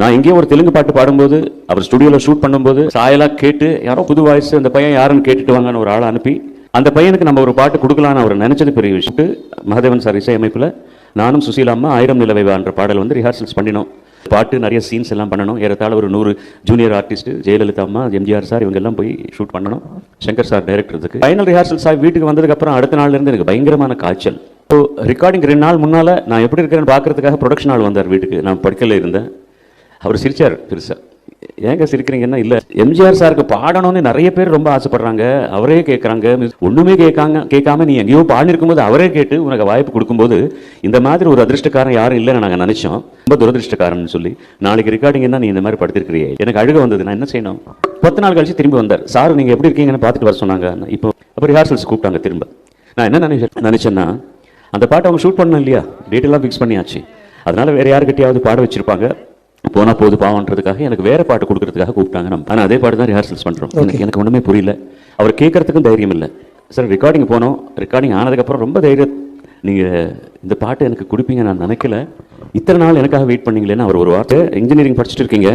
நான் எங்கேயோ ஒரு தெலுங்கு பாட்டு பாடும்போது அவர் ஸ்டுடியோவில் ஷூட் பண்ணும்போது சாயலா கேட்டு யாரோ புது வாய்ஸ் அந்த பையன் யாருன்னு கேட்டுட்டு வாங்கன்னு ஒரு ஆளை அனுப்பி அந்த பையனுக்கு நம்ம ஒரு பாட்டு கொடுக்கலான்னு அவர் நினைச்சது பெரிய விஷயம். மகாதேவன் சார் இசையமைப்பில் நானும் சுசீலாம்மா ஆயிரம் நிலவைவான்ற பாடல் வந்து ரிஹர்சல்ஸ் பண்ணினோம். பாட்டு நிறைய சீன்ஸ் எல்லாம் பண்ணணும். ஏறத்தாழ ஒரு 100 ஜூனியர் ஆர்டிஸ்ட், ஜெயலலிதா அம்மா, எம்ஜிஆர் சார், இவங்க எல்லாம் போய் ஷூட் பண்ணணும். சங்கர் சார் டைரக்டருக்கு ஃபைனல் ரிஹர்சல்ஸ் ஆகி வீட்டுக்கு வந்ததுக்கப்புறம் அடுத்த நாள்ல இருந்து எனக்கு பயங்கரமான காய்ச்சல். ஸோ ரெக்கார்டிங் 2 நாள் முன்னால் நான் எப்படி இருக்கிறேன்னு பார்க்கறதுக்காக ப்ரொடக்ஷன் ஆள் வந்தார் வீட்டுக்கு. நான் படுக்கையில் இருந்தேன். அவர் சிரிச்சார் பெருசா. ஏங்க சிரிக்கிறீங்கன்னா, இல்லை எம்ஜிஆர் சாருக்கு பாடணும்னு நிறைய பேர் ரொம்ப ஆசைப்படுறாங்க, அவரே கேட்குறாங்க, ஒன்றுமே கேட்காம நீ எங்கேயோ பாடிருக்கும் போது அவரே கேட்டு உனக்கு வாய்ப்பு கொடுக்கும்போது இந்த மாதிரி ஒரு அதிர்ஷ்டக்காரன் யாரும் இல்லைன்னு நாங்கள் நினைச்சோம். ரொம்ப துரதிருஷ்டக்காரன்னு சொல்லி நாளைக்கு ரெக்கார்டிங் என்ன நீ இந்த மாதிரி படுத்திருக்கிறியே, எனக்கு அழுக வந்தது. நான் என்ன செய்யணும்? 10 நாள் கழிச்சு திரும்பி வந்தார். சார் நீங்கள் எப்படி இருக்கீங்கன்னு பார்த்துட்டு வர சொன்னாங்க. இப்போ அப்போ ரிஹர்சல்ஸ் கூப்பிட்டாங்க திரும்ப. நான் என்ன நினைச்சேன்னா, அந்த பாட்டை அவங்க ஷூட் பண்ணணும் இல்லையா, டேட்டெல்லாம் ஃபிக்ஸ் பண்ணியாச்சு. அதனால வேற யாருக்கிட்டையாவது பாட வச்சிருப்பாங்க, போனா போது பாவன்றதுக்காக எனக்கு வேற பாட்டு கொடுக்கறதுக்காக கூப்பிட்டாங்க. நம்ம ஆனால் அதே பாட்டு தான் ரிஹர்சல்ஸ் பண்ணுறோம். எனக்கு ஒன்றுமே புரியல. அவர் கேட்கறதுக்கும் தைரியம் இல்லை. சார் ரெக்கார்டிங் போனோம். ரெக்கார்டிங் ஆனதுக்கப்புறம் ரொம்ப தைரியம், நீங்கள் இந்த பாட்டு எனக்கு கொடுப்பீங்க நான் நினைக்கல, இத்தனை நாள் எனக்காக வெயிட் பண்ணீங்களேன்னு அவர் ஒரு வார்த்தை. இன்ஜினியரிங் படிச்சுட்டு இருக்கீங்க,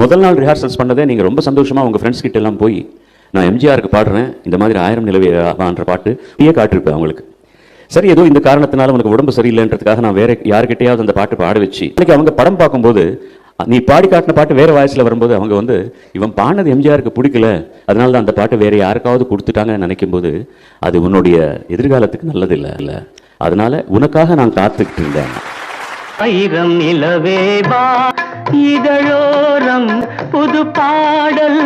முதல் நாள் ரிஹர்சல்ஸ் பண்ணதே நீங்கள் ரொம்ப சந்தோஷமாக உங்கள் ஃப்ரெண்ட்ஸ் கிட்ட எல்லாம் போய் நான் எம்ஜிஆருக்கு பாடுறேன் இந்த மாதிரி ஆயிரம் நிலவைன்ற பாட்டு காட்டிருப்பேன் அவங்களுக்கு. சரி, ஏதோ இந்த காரணத்தினால உனக்கு உடம்பு சரியில்லைன்றதுக்காக நான் வேற யாருக்கிட்டையாவது அந்த பாட்டு பாட வச்சு இன்னைக்கு அவங்க படம் பார்க்கும்போது நீ பாடி காட்டின பாட்டு வேற வாய்ஸ்ல வரும்போது அவங்க வந்து இவன் பாடினது எம்ஜிஆருக்கு பிடிக்கல, அதனால தான் அந்த பாட்டு வேற யாருக்காவது கொடுத்துட்டாங்கன்னு நினைக்கும் போது அது உன்னுடைய எதிர்காலத்துக்கு நல்லது இல்லை. அதனால உனக்காக நான் காத்துக்கிட்டு இருந்தேன். ஆயிரம் நிலவேவா இதழோரம் புது பாடல்